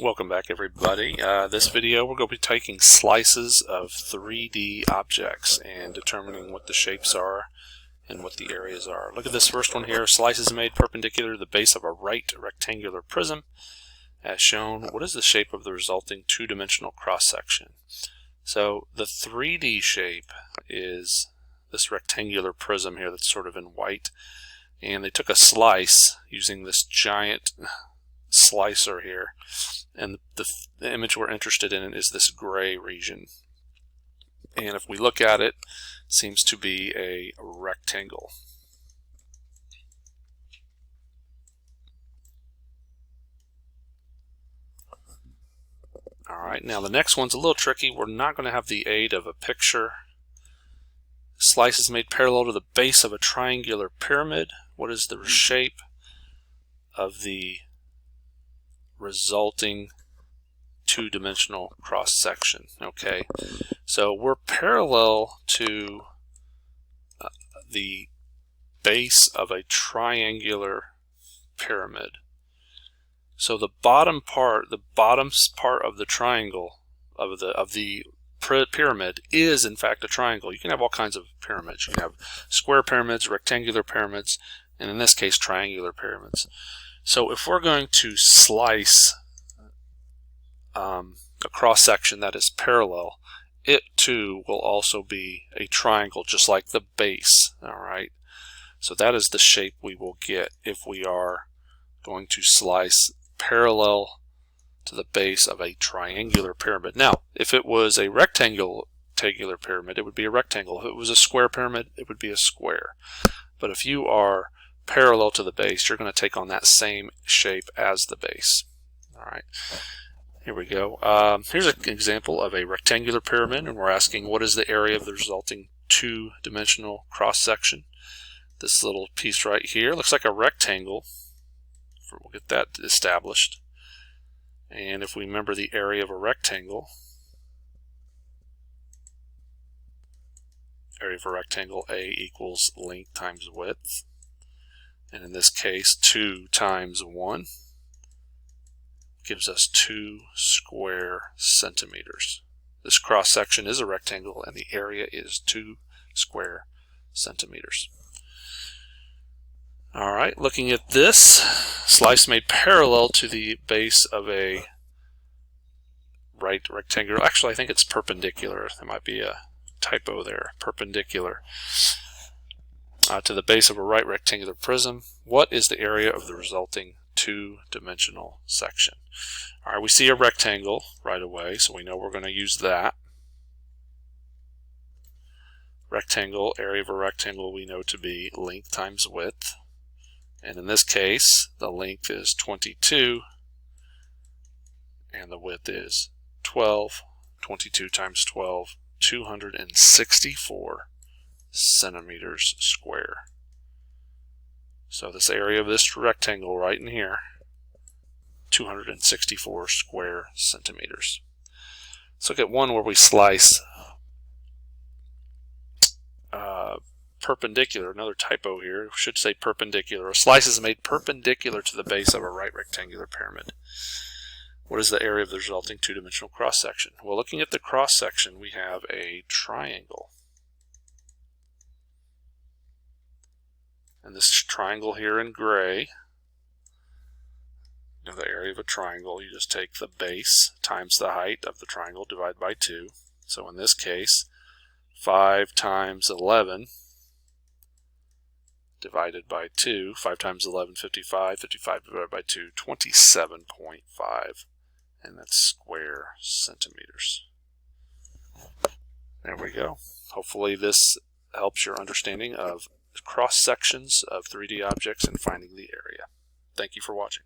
Welcome back, everybody. This video we're going to be taking slices of 3D objects and determining what the shapes are and what the areas are. Look at this first one here. Slices made perpendicular to the base of a right rectangular prism. As shown, what is the shape of the resulting two-dimensional cross-section? So the 3D shape is this rectangular prism here that's sort of in white, and they took a slice using this giant slicer here, and the image we're interested in is this gray region, and if we look at it, it seems to be a rectangle. Alright, now the next one's a little tricky. We're not going to have the aid of a picture. Slice is made parallel to the base of a triangular pyramid. What is the shape of the resulting two-dimensional cross-section? Okay, so we're parallel to the base of a triangular pyramid. So the bottom part of the triangle of the pyramid is in fact a triangle. You can have all kinds of pyramids. You can have square pyramids, rectangular pyramids, and in this case triangular pyramids. So if we're going to slice a cross-section that is parallel, it too will also be a triangle, just like the base. Alright, so that is the shape we will get if we are going to slice parallel to the base of a triangular pyramid. Now, if it was a rectangular pyramid, it would be a rectangle. If it was a square pyramid, it would be a square. But if you are parallel to the base, you're going to take on that same shape as the base. Alright, here we go. Here's an example of a rectangular pyramid, and we're asking what is the area of the resulting two-dimensional cross-section. This little piece right here looks like a rectangle. We'll get that established. And if we remember the area of a rectangle, A equals length times width. And in this case, 2 times 1 gives us 2 square centimeters. This cross-section is a rectangle, and the area is 2 square centimeters. Alright, looking at this, slice made parallel to the base of a right rectangular. Actually, I think it's perpendicular. There might be a typo there. Perpendicular to the base of a right rectangular prism. What is the area of the resulting two-dimensional section? Alright, we see a rectangle right away, so we know we're going to use that. Rectangle, area of a rectangle we know to be length times width. And in this case, the length is 22 and the width is 12. 22 times 12, 264 centimeters square. So this area of this rectangle right in here, 264 square centimeters. Let's look at one where we slice perpendicular. Another typo here. We should say perpendicular. A slice is made perpendicular to the base of a right rectangular pyramid. What is the area of the resulting two-dimensional cross-section? Well, looking at the cross-section, we have a triangle. And this triangle here in gray, you know, the area of a triangle, you just take the base times the height of the triangle divided by 2. So in this case, 5 times 11 divided by 2. 5 times 11, 55. 55 divided by 2, 27.5. And that's square centimeters. There we go. Hopefully this helps your understanding of cross-sections of 3D objects and finding the area. Thank you for watching.